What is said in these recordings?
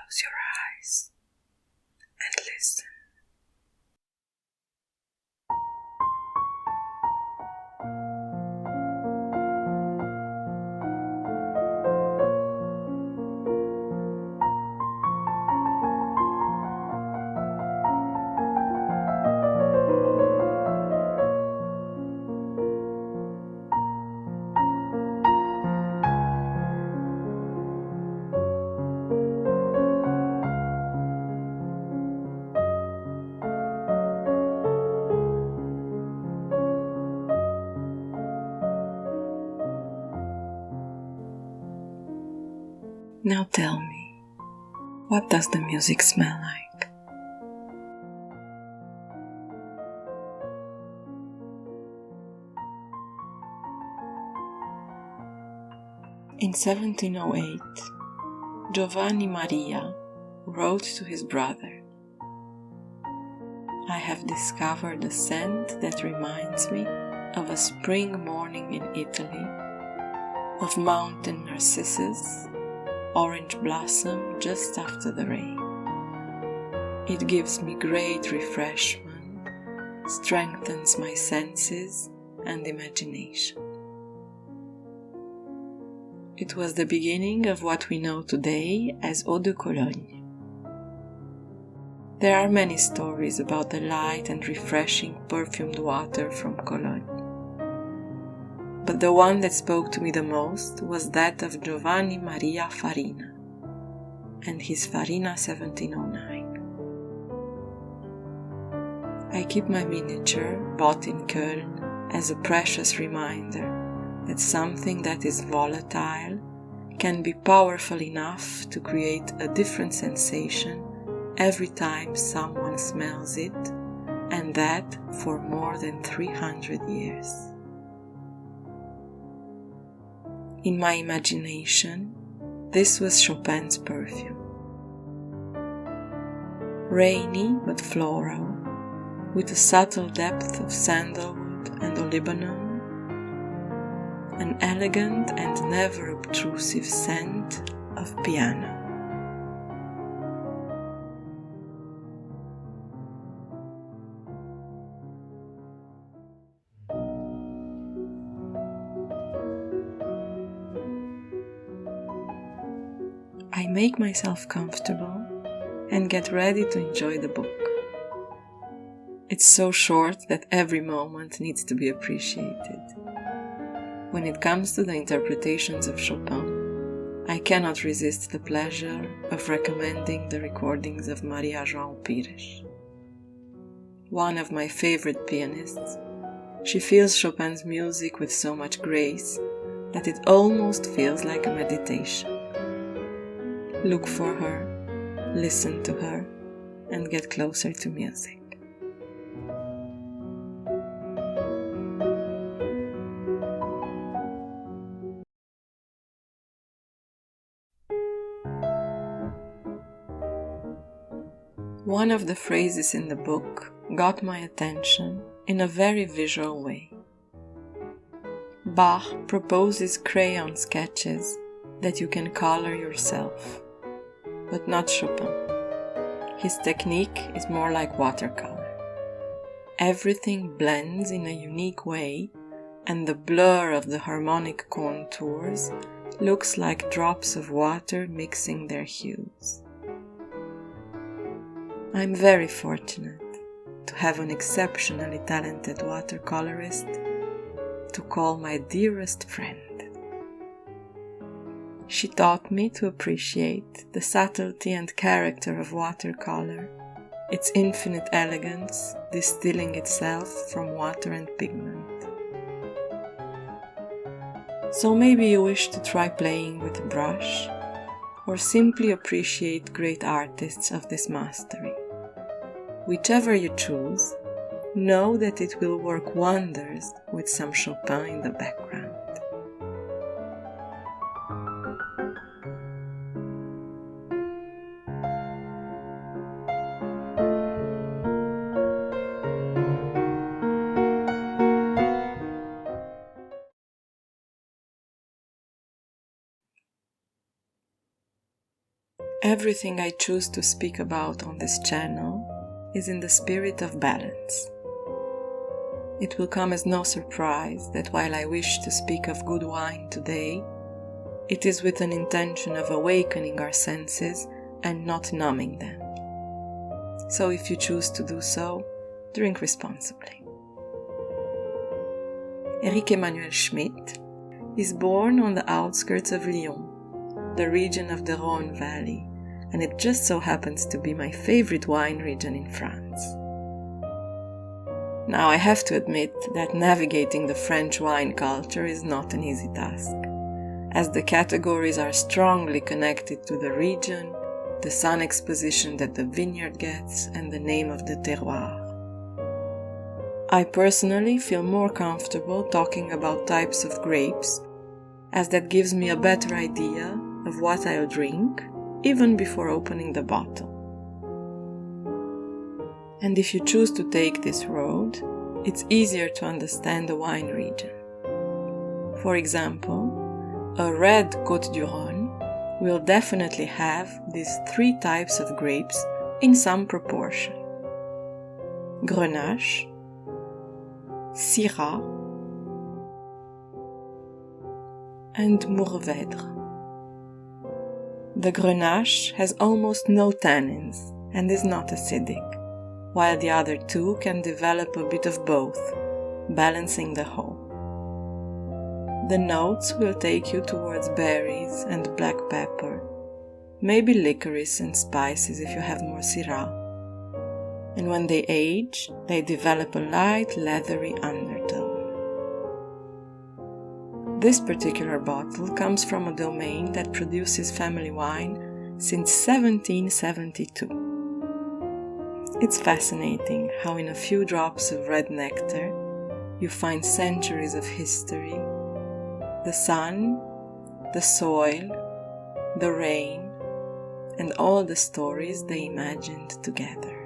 Close your eyes and listen. Now tell me, what does the music smell like? In 1708, Giovanni Maria wrote to his brother, "I have discovered a scent that reminds me of a spring morning in Italy, of mountain narcissus, orange blossom just after the rain. It gives me great refreshment, strengthens my senses and imagination." It was the beginning of what we know today as eau de Cologne. There are many stories about the light and refreshing perfumed water from Cologne. But the one that spoke to me the most was that of Giovanni Maria Farina and his Farina 1709. I keep my miniature, bought in Köln, as a precious reminder that something that is volatile can be powerful enough to create a different sensation every time someone smells it, and that for more than 300 years. In my imagination, this was Chopin's perfume. Rainy but floral, with a subtle depth of sandalwood and olibanum, an elegant and never obtrusive scent of piano. I make myself comfortable and get ready to enjoy the book. It's so short that every moment needs to be appreciated. When it comes to the interpretations of Chopin, I cannot resist the pleasure of recommending the recordings of Maria João Pires. One of my favorite pianists, she feels Chopin's music with so much grace that it almost feels like a meditation. Look for her, listen to her, and get closer to music. One of the phrases in the book got my attention in a very visual way. Bach proposes crayon sketches that you can color yourself, but not Chopin. His technique is more like watercolor. Everything blends in a unique way, and the blur of the harmonic contours looks like drops of water mixing their hues. I'm very fortunate to have an exceptionally talented watercolorist to call my dearest friend. She taught me to appreciate the subtlety and character of watercolor, its infinite elegance distilling itself from water and pigment. So maybe you wish to try playing with a brush, or simply appreciate great artists of this mastery. Whichever you choose, know that it will work wonders with some Chopin in the background. Everything I choose to speak about on this channel is in the spirit of balance. It will come as no surprise that while I wish to speak of good wine today, it is with an intention of awakening our senses and not numbing them. So if you choose to do so, drink responsibly. Eric-Emmanuel Schmitt is born on the outskirts of Lyon, the region of the Rhône Valley, and it just so happens to be my favorite wine region in France. Now I have to admit that navigating the French wine culture is not an easy task, as the categories are strongly connected to the region, the sun exposition that the vineyard gets, and the name of the terroir. I personally feel more comfortable talking about types of grapes, as that gives me a better idea of what I'll drink, even before opening the bottle. And if you choose to take this road, it's easier to understand the wine region. For example, a red Côte du Rhône will definitely have these 3 types of grapes in some proportion: Grenache, Syrah, and Mourvèdre. The Grenache has almost no tannins and is not acidic, while the other 2 can develop a bit of both, balancing the whole. The notes will take you towards berries and black pepper, maybe licorice and spices if you have more Syrah. And when they age, they develop a light leathery undertone. This particular bottle comes from a domain that produces family wine since 1772. It's fascinating how in a few drops of red nectar you find centuries of history, the sun, the soil, the rain, and all the stories they imagined together.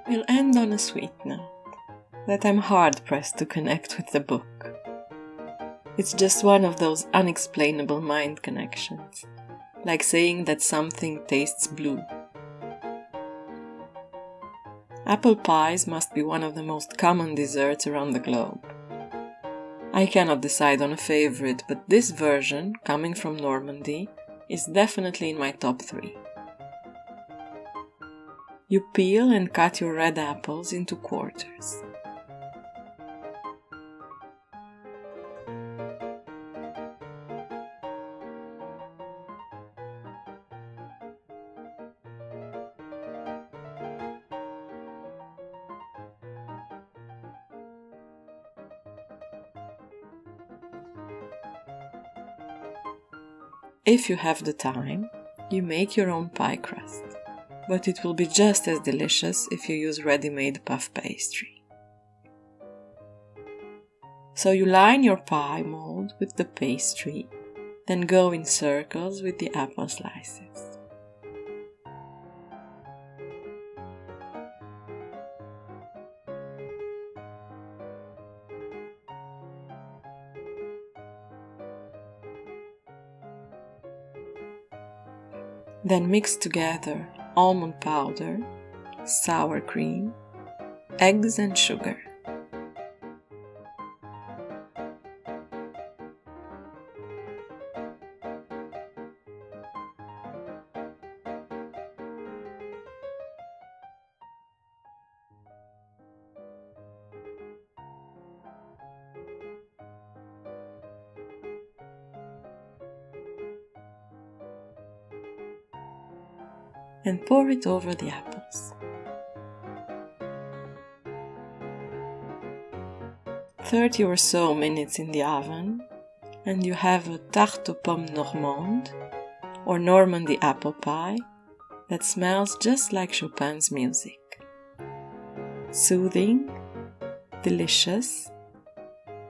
We'll end on a sweet note, that I'm hard-pressed to connect with the book. It's just one of those unexplainable mind connections, like saying that something tastes blue. Apple pies must be one of the most common desserts around the globe. I cannot decide on a favorite, but this version, coming from Normandy, is definitely in my top 3. You peel and cut your red apples into quarters. If you have the time, you make your own pie crust, but it will be just as delicious if you use ready-made puff pastry. So you line your pie mold with the pastry, then go in circles with the apple slices. Then mix together almond powder, sour cream, eggs and sugar. And pour it over the apples. 30 or so minutes in the oven, and you have a tarte aux pommes normande, or Normandy apple pie, that smells just like Chopin's music. Soothing, delicious,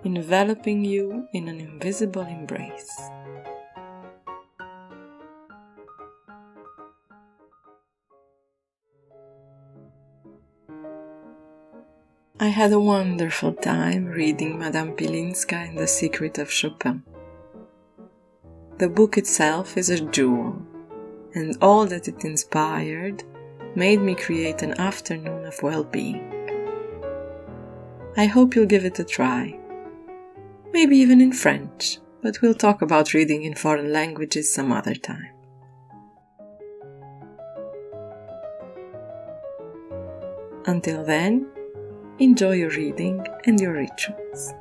enveloping you in an invisible embrace. I had a wonderful time reading Madame Pylinska and the Secret of Chopin. The book itself is a jewel, and all that it inspired made me create an afternoon of well-being. I hope you'll give it a try. Maybe even in French, but we'll talk about reading in foreign languages some other time. Until then, enjoy your reading and your rituals.